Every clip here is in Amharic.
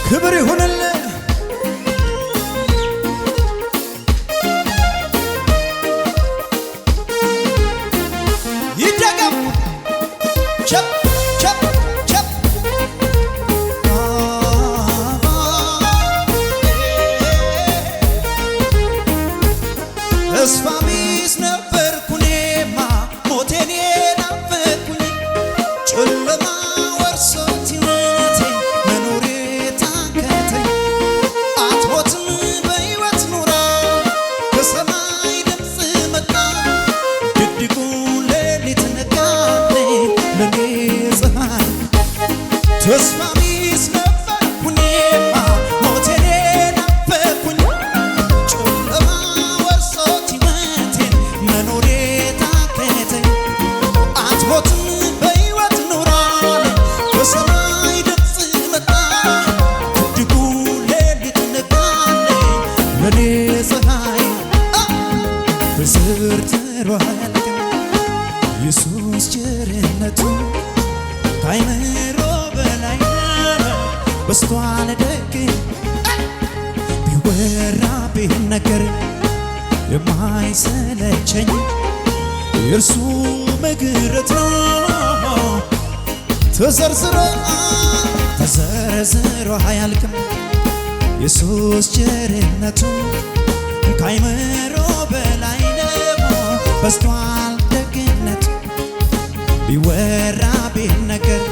ክብር ይሁንልህ ይደገም ቸፕ ቸፕ ቸፕ ተስፋ ቢስ ነበርኩ እኔማ ሞቴን ናፈቅኩኝ ጨለማ ወርሶት ሕይወቴን መኖሬ ታከተኝ አትሞትም በሕይወት ኑራ ከሰማይ ድምፅ መጣ ድቅድቁ ሌሊት ነጋለኝ ለኔ ፀሐይ ተስፋ ቢስ ነበርኩ እኔማ ሞቴን ናፈቅኩኝ ጨለማ ወርሶት ሕይወቴን መኖሬ ታከተኝ አትሞትም በሕይወት ኑራለኝ ከሰማይ ድምፅ መጣ ድቅድቁ ሌሊት ነጋለኝ ለኔ ፀሐይ በዝርዝሩ አያልቅም ኢየሱስ ቸርነቱ ከአይምሮ በላይ ነው በስቷል ደግ ቢወራ ቢነገር የማይሰለቸኝ የእርሱ ምሕረት ነው ተዘርዝሮ አያልቅም ኢየሱስ ቸርነቱ ከአይምሮ በላይ ነው በስቷል ደግነቱ ቢወራ ቢነገር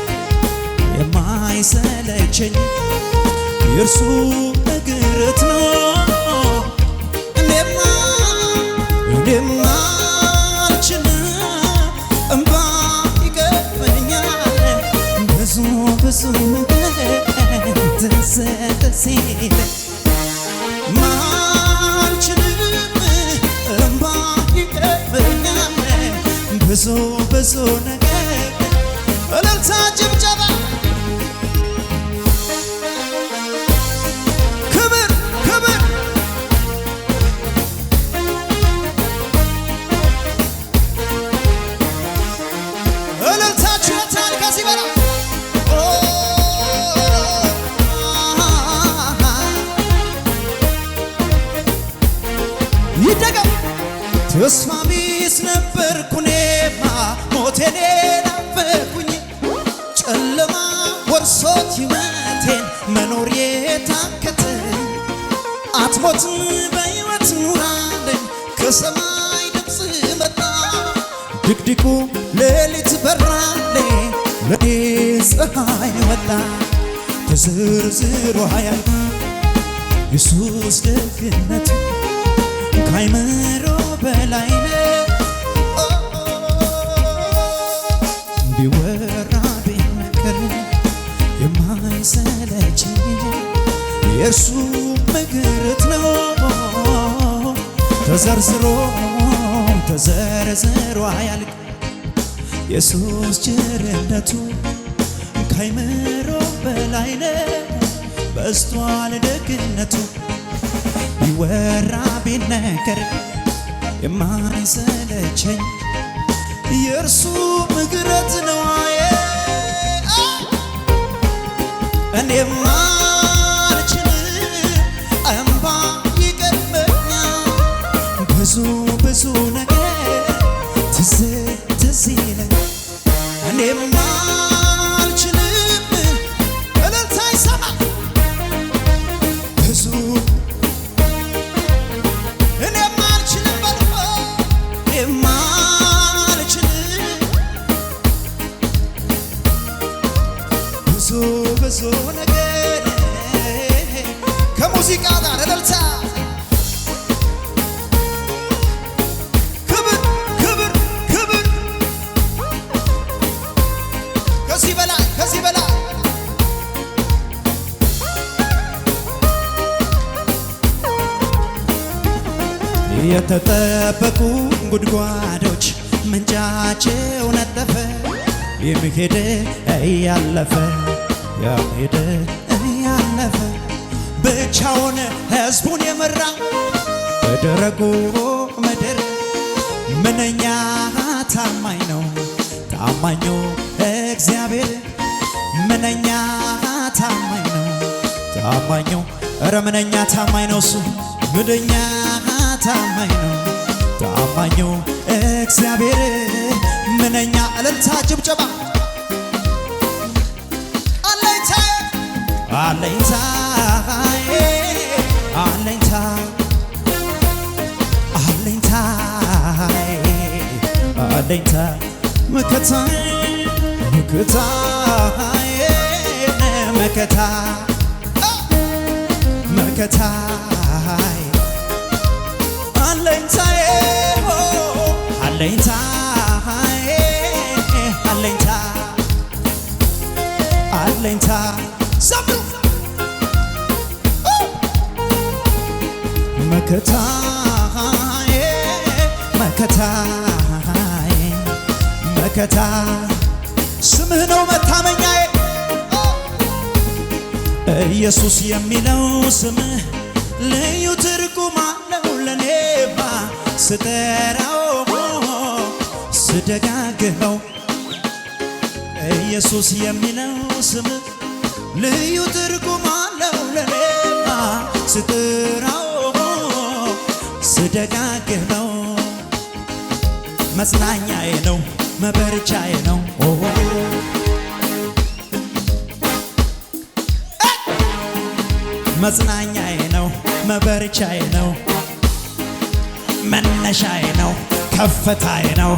የማይሰለቸኝ የእርሱ ምሕረት ነው እኔማ አልችልም እምባ ይገርመኛል ብዙ ነገር ተሰጠኝ ማልችልም እምባ ይገርመኛል ብዙ ነገር እልልታ ጭብጨባ ክብር ክብር እልልታችሁ የታል ከዚህ በላይ ይደገም ተስፋ ቢስ ነበርኩ እኔማ ሞቴን ናፈቅኩኝ ጨለማ ወርሶት ሕይወቴን መኖር የታከተኝ አትሞትም በሕይወት ኑራለኝ ከሰማይ ድምፅ መጣ ድቅድቁ ሌሊት በራለኝ ለኔ ፀሐይ ወጣ ተዘርዝሮ አያልቅም ኢየሱስ ደግነቱ ከአይምሮ በላይ ነው ቢወራ ቢነገር የማይሰለቸኝ የእርሱ ምሕረት ነው ተዘርዝሮ አያልቅም ኢየሱስ ቸርነቱ ከአይምሮ በላይ ነው በስቷል ደግነቱ ቢወራ ቢነገር የማይሰለቸኝ የእርሱ ምሕረት ነው እኔማ አልችልም እምባ ይገርመኛል ብዙ ነገር ትዝ ይለኝ እኔማ አልችልም እልልታ ይሰማ ብዙ እኔማ አልችልም በልፎ እኔማ አልችልም ብዙ ነገር ከሙዚቃ ጋር እልልታ ክብር ክብር ክብር ከዚህ በላይ የተጠበቁ ጉድጓዶች ምንጫቸው ነጠፈ የሚሄድ እያለፈ ብቻውን ሕዝቡን የመራ በደረቁ ምድር ምንኛ ታማኝ ነው ታማኙ እግዚአብሔር ምንኛ ታማኝ ነው ታማኝ ነው። ኧረ ምንኛ ታማኝ ነው እሱ ምንኛ ታማኝ ነው። ታማኝ ነው እግዚአብሔር ምንኛ እልልታ ጭብጨባ አለኝታ አለኝታ አለኝታ አለኝታ አለኝታ መከታ መከታ መከታ መከታ አለኝታ አለኝታ አለኝታ አለኝታ ዘምሩ መከታ መከታ መከታ ስምህ ነው መታመኛዬ ኢየሱስ የሚለው ስምህ ልዩ ትርጉም አለው ለኔማ ስጠራው ስደጋግመው ኢየሱስ የሚለው ስምህ ልዩ ትርጉም አለው ለኔማ ስጠራው ስደጋግመው መጽናኛዬ ነው መበርቻዬ ነው መጽናኛዬ ነው መበርቻዬ ነው መነሻዬ ነው ከፍታዬ ነው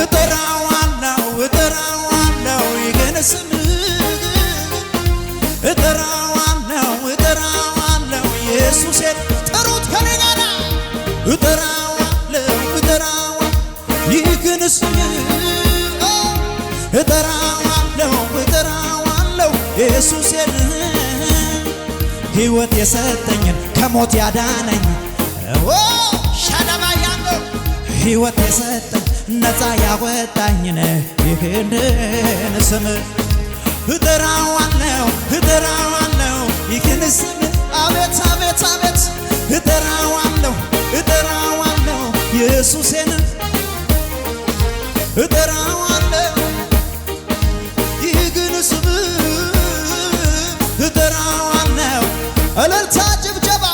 እጠራዋለሁ እጠራዋለሁ ይህን ስምህ እጠራዋለሁ እጠራዋለሁ ኢየሱሴን ጥሩት ከኔ ጋር እጠራዋለሁ እጠራዋለሁ ይህን ስምህ እጠራዋለሁ እጠራዋለሁ ኢየሱሴን ሕይወት የሰጠኝን ከሞት ያዳነኝ ሻዳባያንዶ ሕይወት የሰጠኝ ነፃ ያወጣኝን ይህንን ስም እጠራዋለሁ እጠራዋለሁ ይህን ስም አቤት አቤት አቤት እጠራዋለሁ እጠራዋለሁ ኢየሱሴን እጠራዋለሁ ይህን ስም እጠራዋለሁ እልልታ ጭብጨባ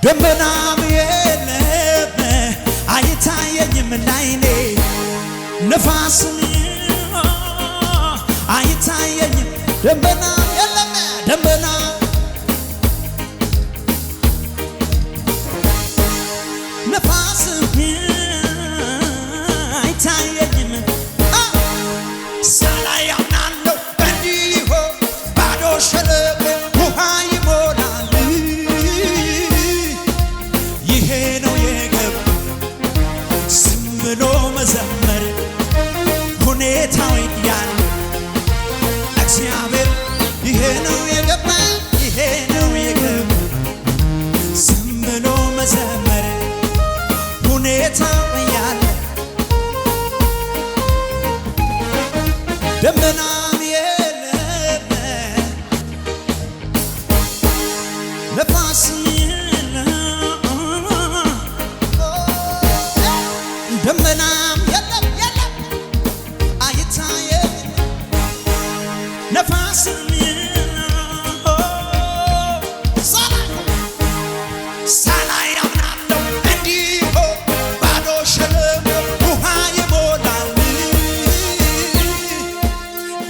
ደመናም የለም አይታየኝም ላይኔ ነፋስም አይታየኝም ደመናም የለም ደመና ነፋስም አይታየኝም ሳላይ አምናለሁ እንዲሁ ባዶ ሸለቆ ውሃ ይሞላል ይሄ ነው የገባኝ ዝም ብሎ መዘመር ሁኔታው ያለ እግዚአብሔር ይሄ ነው የገባኝ ይሄ ነው የገባኝ ዝም ብሎ መዘመር ሁኔታው ያለ ደመናም የለም ነፋስም የለም ደመናም የለም የለም አይታየኝም ነፋስም ሳላይ አምናለሁ እንዲሁ ባዶ ሸለቆ ውሃ ይሞላል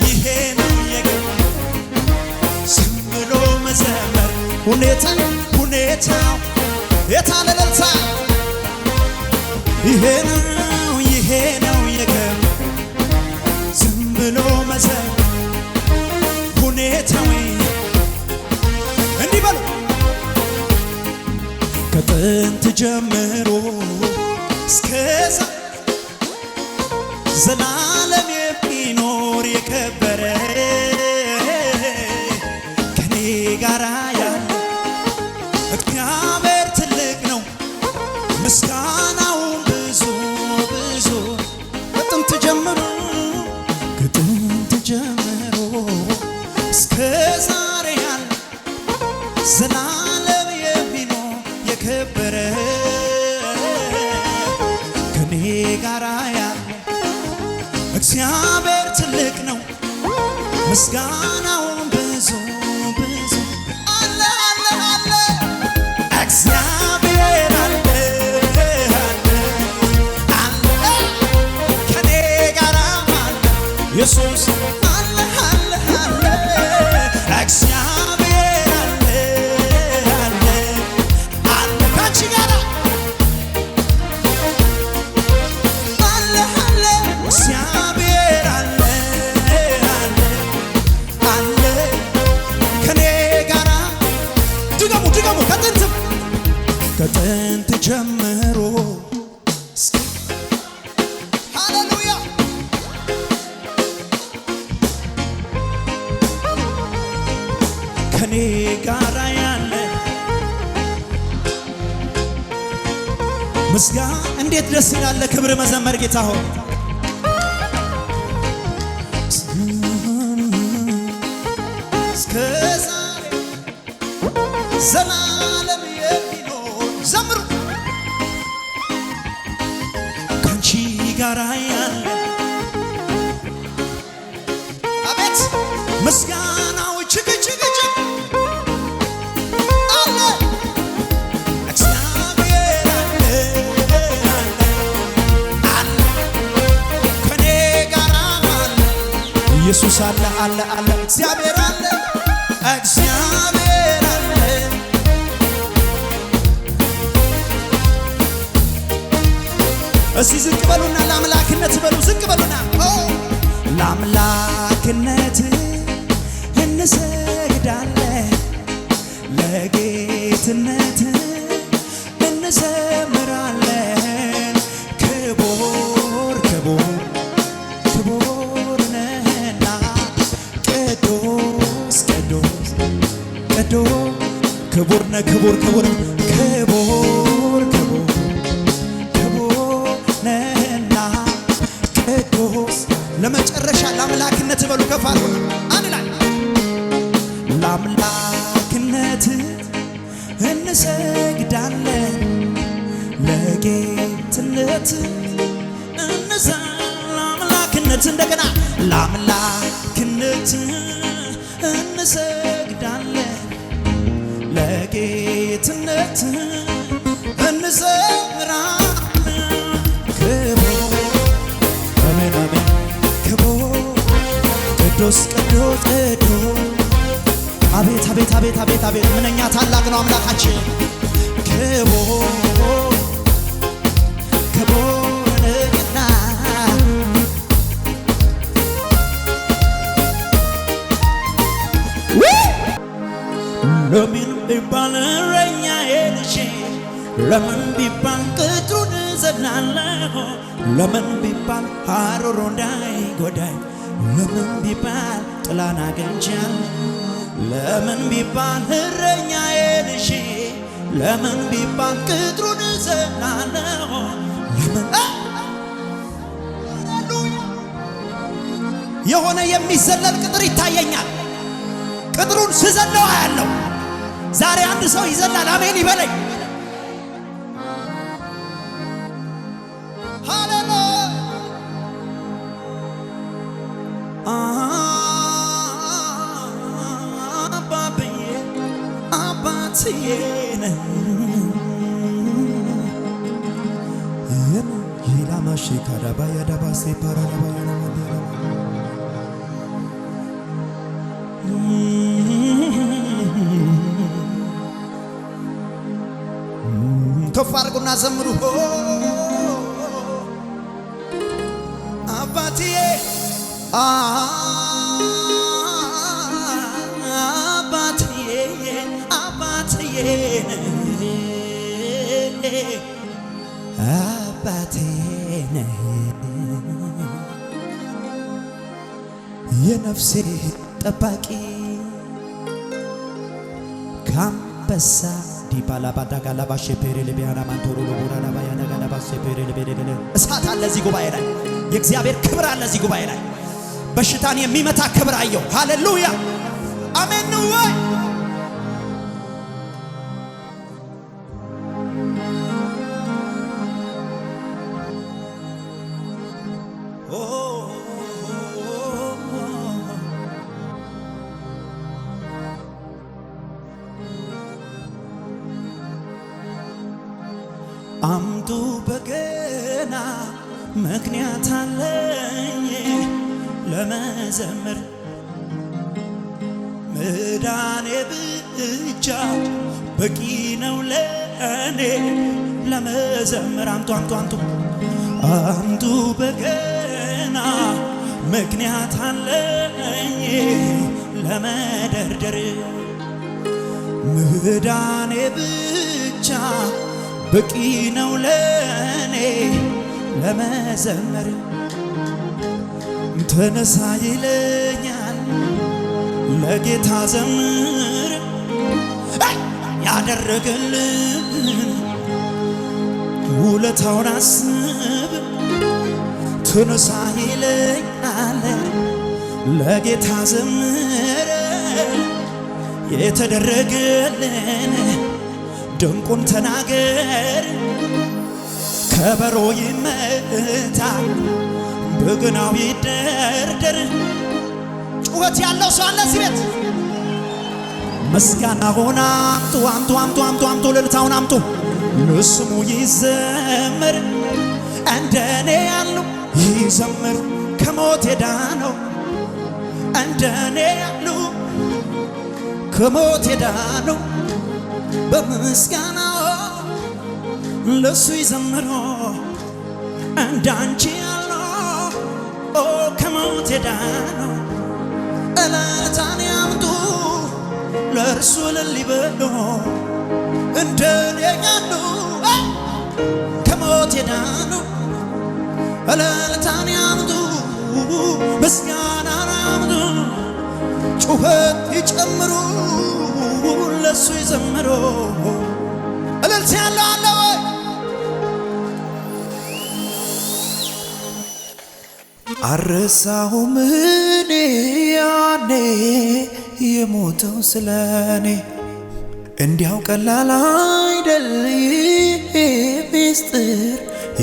ይሄ ነው የገባኝ ዝም ብሎ መዘመር ሁኔታው የታለ እልልታ ይሄ ነው የገባኝ ዝም ብሎ መዘመር ሁኔታው እንዲህ በሉ ከጥንት ጀምሮ እስከዛ ዘላለም የሚኖር የከበረ ከኔ ጋራ ያለ እግዚአብሔር ትልቅ ነው ምስጋናው ብዙ ብዙ ከጥንት ጀምሮ እስከ ዛሬ ያለ ዘላለም የሚኖር የከበረ ከኔ ጋራ ያለ እግዚአብሔር ትልቅ ነው ምስጋናውን ብዙ ብዙ አለ አለ አለ እግዚአብሔር አለ አለ ከኔ ጋር አለ ኢየሱስ አለ አለ አለ እግዚአብሔር አለ አለ አለ ካንቺ ጋር አለ አለ እግዚአብሔር አለ አለ አለ ከኔ ጋር ድገሙ ድገሙ ከጥንት ጀምሮ ሃሌሉያ ከኔ ጋር ያለ ምስጋና እንዴት ደስ ይላል ክብር መዘመር ጌታ ሆይ እስከ ዛሬ ዘላለም የሚኖር ዘምሩ ካንቺ ጋር ያለ አቤት ምስጋናው እጅግ እጅግ እጅግ አለ እግዚአብሔር አለ አለ ከኔ ጋር አለ ኢየሱስ አለ አለ አለ እግዚአብሔር አለ እግዚአብሔር አለ እስቲ ዝቅ በሉና ለአምላክነት በሉ ዝቅ በሉና ለአምላክነት እንሰግዳለን ለጌትነት እንዘምራለን ክቡር ክቡር ክቡር ነህና ቅዱስ ቅዱስ ቅዱስ ክቡር ነህ ክቡር ክቡር ክቡር ክቡር ክቡር ነህና ቅዱስ ለመጨረሻ ለአምላክነት በሉ ከፍ አድርጉ አንድ ላይ ለአምላክነት እንሰግዳለን ለጌትነት ለአምላክነት እንደገና ለአምላክነት እንሰግዳለን ለጌትነት እንዘምራለን ክቡር አሜን አሜን ክቡር ቅዱስ ቅዱስ ቅዱስ አቤት አቤት አቤት አቤት አቤት ምንኛ ታላቅ ነው አምላካችን ክቡር ክቡር ነህና ለምን ቢባል እረኛዬ ነሽ ለምን ቢባል ቅጥሩን እዘላለሁ ለምን ቢባል ሐሩሩ እንዳይጎዳኝ ለምን ቢባል ጥላን አግኝቻለሁ ለምን ቢባል እረኛዬ ነሽ ለምን ቢባል ቅጥሩን እዘላለሁ ለምን የሆነ የሚዘለል ቅጥር ይታየኛል ቅጥሩን ስዘለው አያለሁ ዛሬ አንድ ሰው ይዘላል አሜን ይበለኝ ሃሌሉያ አባብዬ አባትዬ ነህ ይላማሽ ካዳባያ ዳባሴ ፓራዳባያ ከፍ አድርጉና ዘምሩ አባትዬ አባትዬ አባትዬ አባቴ ነህ የነፍሴ ጠባቂ ካምበሳ ዲባላ ባዳጋላ ባሸፔሬ ለቢያና ማንቶሮ ለቦራና ባያና ጋላ ባሸፔሬ ለቤደለ እሳት አለ እዚህ ጉባኤ ላይ የእግዚአብሔር ክብር አለ እዚህ ጉባኤ ላይ በሽታን የሚመታ ክብር አየሁ ሃሌሉያ አሜን ነው ወይ አምጡ በገና ምክንያት አለኝ ለመዘመር መዳኔ ብቻ በቂ ነው ለእኔ ለመዘመር አምጡ አምጡ አምጡ አምጡ በገና ምክንያት አለኝ ለመደርደር መዳኔ ብቻ በቂ ነው ለእኔ ለመዘመር ተነሳ ይለኛል ለጌታ ዘምር ያደረገልን ውለታውን አስብ ተነሳ ይለኛል ለጌታ ዘምር የተደረገልን ድንቁን ተናገር ከበሮ ይመታ በገናው ይደርደር ጩኸት ያለው ሰው አለ እዚህ ቤት ምስጋና ሆና አምጡ አምጡ አምጡ አምጡ አምጡ እልልታውን አምጡ ለስሙ ይዘመር እንደኔ ያሉ ይዘምር ከሞት የዳነው እንደኔ ያሉ ከሞት የዳነው በምስጋና ለሱ ይዘምሩ እንዳንቺ ያለው ከሞት የዳነው እልልታን ያምጡ ለእርሱ እልል ይበሉ እንደኔ ያሉ ከሞት የዳነው እልልታን ያምጡ ምስጋናን ያምጡ ጩኸት ይጨምሩ ለሱ ይዘምሩ እልልታ ያለው አለ ወይ አረሳሁም እኔ ያኔ የሞተው ስለኔ እንዲያው ቀላል አይደል ሚስጥር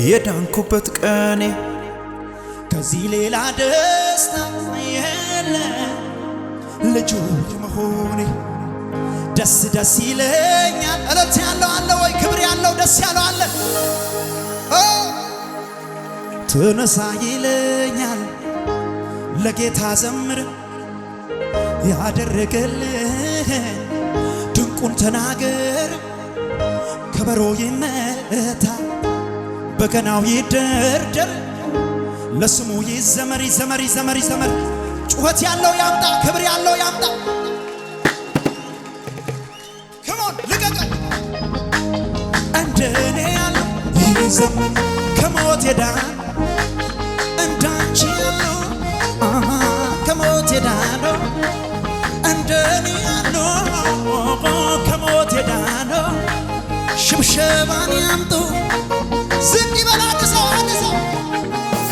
የዳንኩበት ቀኔ ከዚህ ሌላ ደስታ የለ ልጁ መሆኔ ደስ ደስ ይለኛል እልልታ ያለው አለ ወይ ክብር ያለው ደስ ያለው አለ ተነሳ ይለኛል ለጌታ ዘምር ያደረገልህ ድንቁን ተናገር ከበሮ ይመታ በገናው ይደርደር ለስሙ ይዘመር ይዘመር ይዘመር ይዘመር ጩኸት ያለው ያምጣ ክብር ያለው ያምጣ ከሞን ልቀቀው እንደኔ ያለው ይዘመር ከሞት የዳነ እንዳንቺ ያለው ከሞት የዳነው እንደኔ ያለው ከሞት የዳነው ሽብሸባን ያምጡ ዝቅ ይበል አንድ ሰው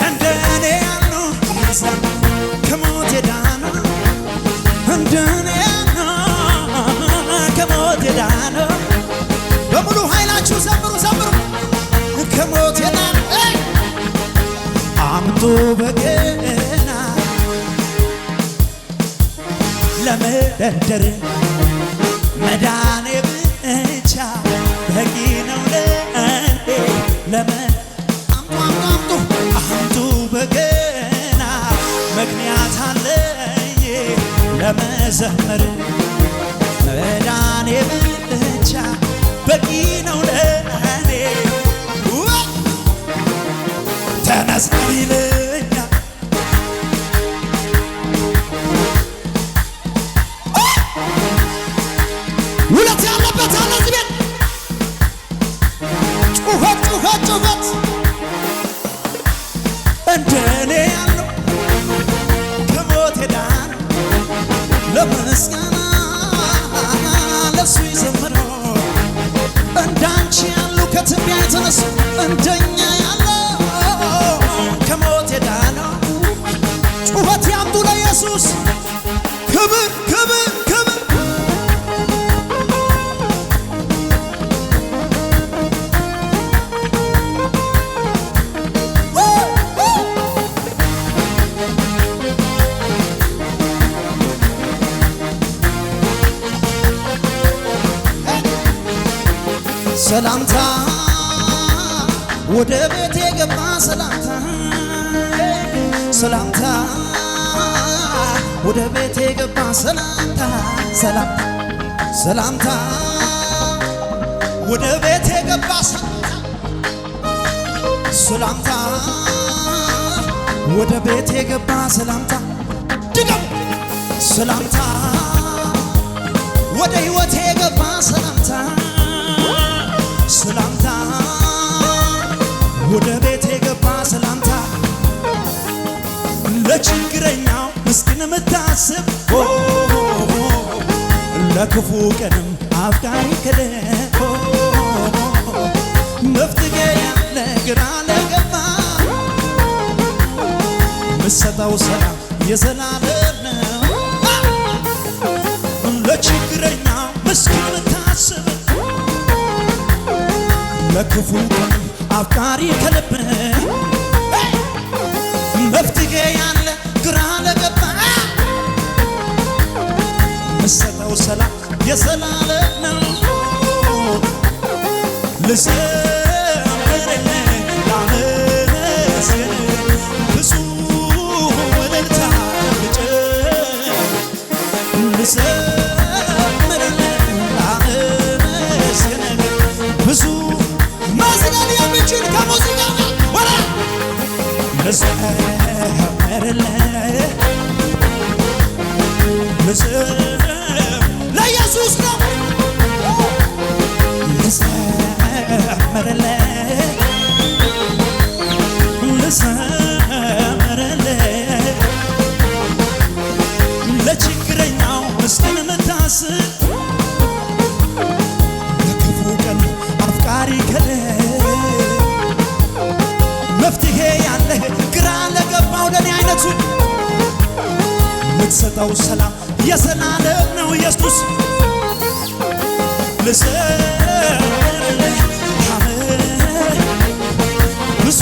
እንደኔ ያለው ከሞት የዳነው እንደኔ ያለው ከሞት የዳነው በሙሉ ኃይላችሁ ዘምሩ ዘምሩ ከሞት የዳነው አምጡ በገና ለመደርደር መዳኔ ብቻ በቂ ነው ለእኔ አምጡ አምጡ በገና ምክንያት አለኝ ለመዘመር መዳኔ ብቻ በቂ ነው ለእኔ ተነሳ ይለኛል ውለት ያለበት አለ እዚህ ቤት ጩኸት ጩኸት ጩኸት እንደኔ ያለው ከሞት የዳነው ለምስጋና ለሱ ይዘምሩ እንዳንቺ ያሉ ከትቢያ የተነሱ እንደኛ ያለው ከሞት የዳነው ጩኸት ያምጡ ለኢየሱስ ክብር ክብር ክብር ሰላምታ ወደ ቤቴ ገባ ሰላምታ ሰላምታ ወደ ቤቴ ገባ ሰላምታ ሰላምታ ሰላምታ ወደ ቤቴ ገባ ሰላምታ ወደ ቤቴ ገባ ሰላምታ ድገም ሰላምታ ወደ ሕይወቴ ገባ ሰላምታ ሰላምታ ወደ ቤቴ ገባ ሰላምታ ለችግረኛው ምስኪን የምታስብ ለክፉ ቀንም አፍቃሪ ከለ መፍትሄ ያለ ግራ ለገባ ምሰጠው ሰላም የዘላለም ነው። ለችግረኛው ምስኪን የምታስብ ለክፉ ቀንም አፍቃሪ ከልብ መፍትሄ ያለ ግራ ለገባ ምሰጠው ሰላም የዘላለም ነው። ልዘምርልህ ላመስግንህ ብዙ እልልታ ልዘምርልህ ላመስግንህ ብዙ ማዝናን የሚችል ከሙዚቃ ጋር ወራ ለኢየሱስ ነው ልዘምርልህ ለችግረኛው ምስኪን የምታስብ ለክፉ ቀን አፍቃሪ ከለ መፍትሄ ያለህ ግራ ለገባው ለኔ አይነቱ ምትሰጠው ሰላም የዘላለም ነው ኢየሱስ ልዘምርልህ ብዙ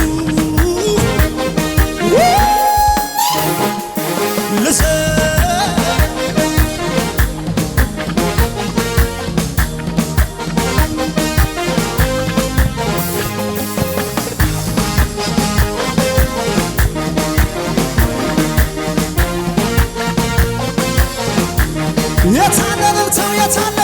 የታለ እልልታው የታለ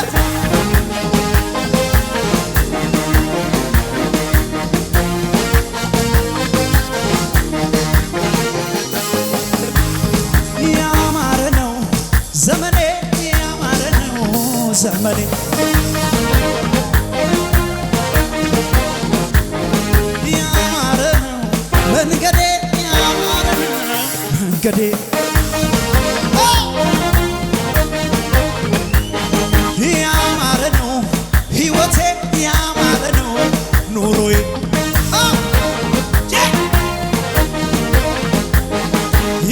ያማረ ነው ዘመኔ ያማረ ነው ዘመኔ ያማረ ነው መንገዴ ያማረ ነው መንገዴ ያማረ ነው ሕይወቴ ያማረ ነው ኑሮዬ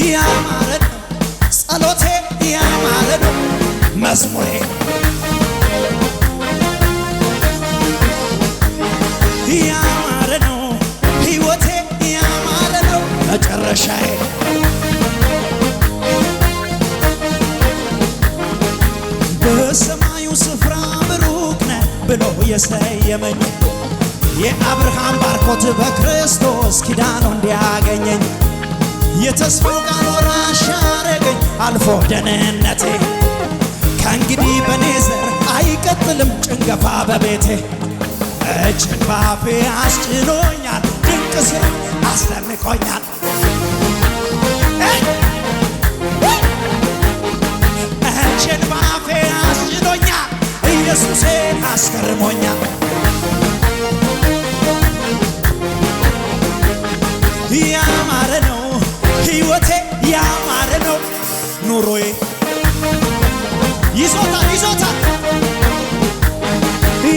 ያማረ ነው ጸሎቴ ያማረ ነው መዝሙሬ ያማረ ነው ሕይወቴ ያማረ ነው መጨረሻዬ በሰማዩ ስፍራ ብሩክ ነህ ብሎ የሰየመኝ የአብርሃም ባርኮት በክርስቶስ ኪዳኑ እንዲያገኘኝ የተስፋው ቃል ወራሽ አረገኝ አልፎ ደህንነቴ ከእንግዲህ በኔ ዘር አይቀጥልም ጭንገፋ በቤቴ እጅን ባፌ አስጭኖኛል ድንቅ ሥራ አስደንቆኛል እጅን ባፌ አስጭኖኛል ኢየሱሴ አስገርሞኛል ያማረ ነው ሕይወቴ ያማረ ነው ኑሮዬ ይዞታል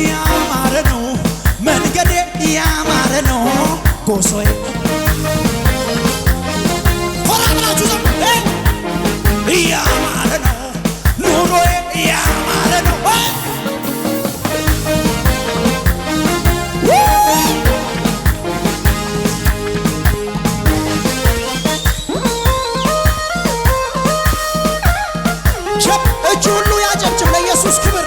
ያማረ ነው መንገዴ ያማረ ነው ጎሶዬ ሆራ ብላችሁ ያማረ ነው ኑሮዬ ያማረ ነው እጅ ሁሉ ያጨብጭብ ለኢየሱስ ክብር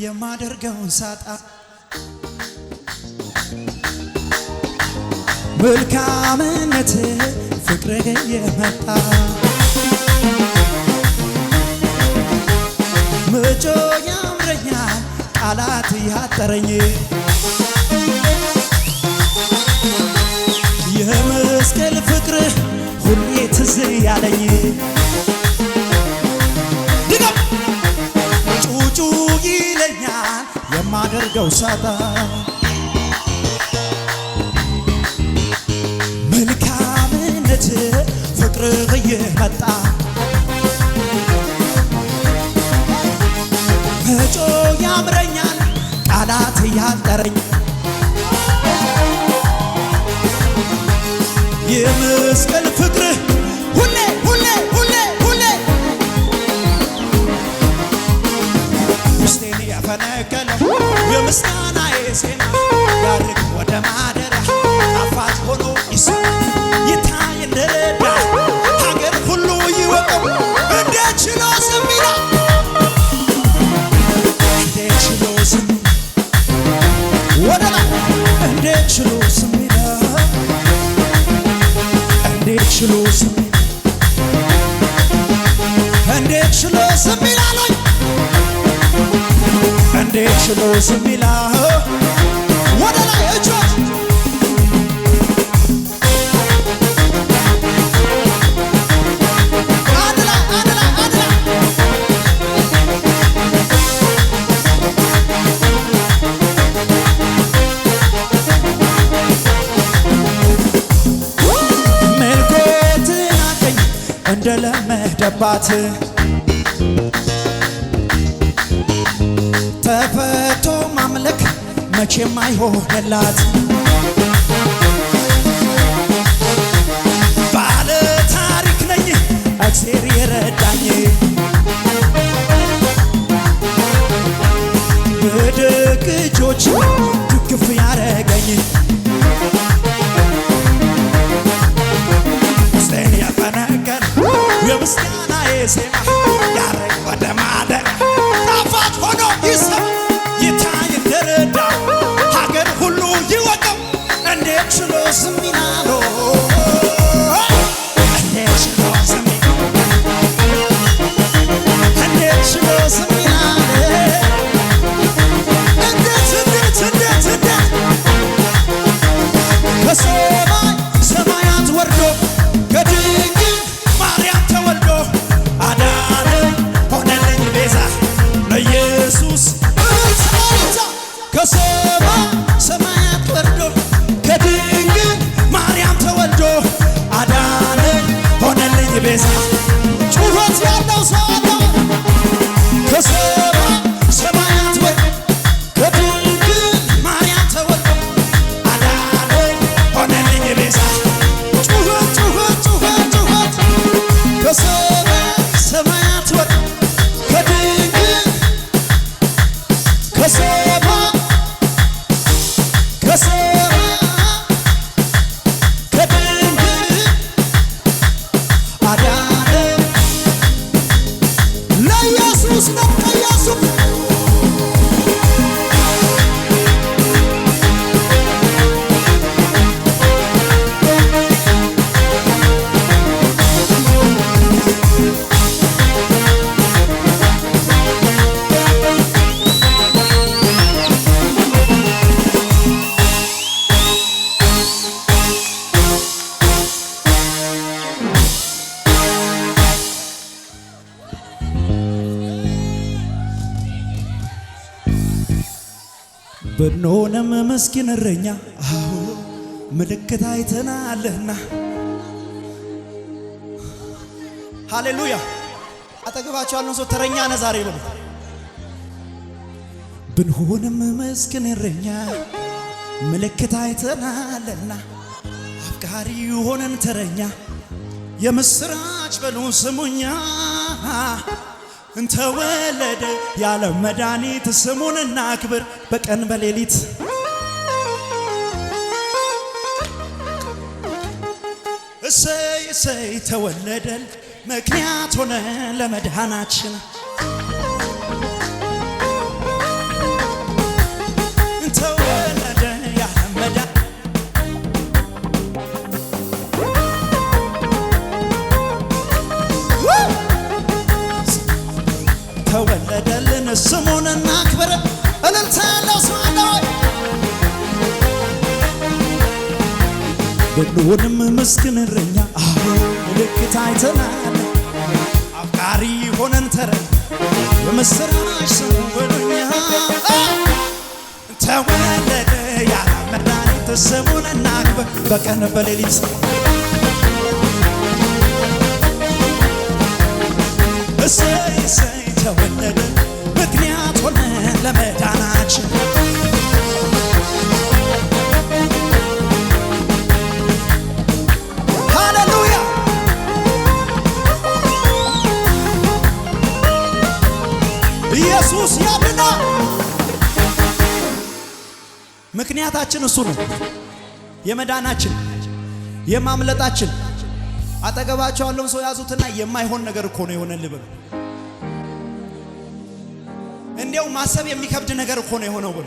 የማደርገውን ሳጣ መልካምነት ፍቅርህ የመጣ መጮ ያምረኛል ቃላት ያጠረኝ የመስቀል ፍቅርህ ሁሌ ትዝ ያለኝ ድገም ጩጩ ይለኛል የማደርገው ሳጣ መልካምነት ፍቅርህ የመጣ መጮ ያምረኛል ቃላት ያጠረኝ የመስቀል ፍቅርህ ሁሌ ሁሌ ሁሌ ሁሌ ውስጤን ያፈነቀለው የምስጋናዬ ዜማ ያርግ ወደ ማደሪያ ጣፋጭ ሆኖ ይሰማ ይታይ እንደረዳ ሀገር ሁሉ ይወቀው እንዴት ችሎ ዝም ይላል እንዴት ችሎ ዝም ወደ ላይ እንዴት ችሎ ዝም ይላል እንዴት ችሎ ዝም እንዴት ችሎ ዝም ይላል እንዴት ችሎ ዝም ይላል ወደ ላይ እጆች አንድ ላይ አንድ ላይ አንድ ላይ መልኮትን አገኝ እንደለመደባት ተፈቶ ማምለክ መቼም አይሆንላት ባለ ታሪክ ነኝ እግዚአብሔር የረዳኝ በደግ እጆች ድግፍ ያረገኝ ውስጤን ያፈነቀለ የምስጋናዬ ዜማ ያረግ ወደ ማደሪያ ጣፋጭ ሆኖ ይሰማ ይታይ እንደረዳ ሀገር ሁሉ ይወቀው እንዴት ችሎ ዝም ይላል እንዴት ችሎ ዝም እንዴት ችሎ ዝም ይላል እንዴት እንዴት እንዴት እንዴት ከሰማይ ሰማያት ወርዶ ከድንግል ማርያም ተወልዶ አዳነኝ ሆነልኝ ቤዛ ለኢየሱስ ከሰማይ ሰማያት ወርዶ ከድንግል ማርያም ተወልዶ አዳነኝ ሆነልኝ ቤዛ ጩኸት ያለው ሰው አለ ከሰማይ ሰማያት ወርዶ ከድንግል ማርያም ተወልዶ አዳነኝ ሆነልኝ ቤዛ ጩኸት ጩኸት ጩኸት ጩኸት ከሰማይ ሰማያት ወርዶ ከድንግል ከሰማይ ከድንግል አዳነኝ ለኢየሱስ ነው ለኢየሱስ ብንሆንም ምስኪን እረኛ አዎ ምልክት አይተናልና ሃሌሉያ አጠገባቸው ያለውን ሰው ተረኛ ነህ ዛሬ በሉ ብንሆንም ምስኪን እረኛ ምልክት አይተናልና አፍቃሪ ሆነን ተረኛ የምስራች በሉ ስሙኛ እንተወለደ ያለ መድኃኒት ስሙን እናክብር በቀን በሌሊት እሰይ እሰይ ተወለደል ምክንያት ሆነ ለመድኃናችን ስሙን እናክብር። እልልታ ያለው ሰው አለ ወይ? ሁሉንም ምስኪን እረኛ ምልክት አይተናል። አፍቃሪ ሆነን ተረን የምስራች ሰው በሉኛ ተወለደ ያለ መድኃኒት ስሙን እናክብር። በቀን በሌሊት እሰይ እሰይ ተወለደ ምክንያት ሆነ ለመዳናችን። ሃሌሉያ ኢየሱስ ያድናል። ምክንያታችን እሱ ነው። የመዳናችን የማምለጣችን። አጠገባቸው ያለውን ሰው ያዙትና የማይሆን ነገር እኮ ነው የሆነልህ ብሎ እንዲያው ማሰብ የሚከብድ ነገር እኮ ነው የሆነው ብሎ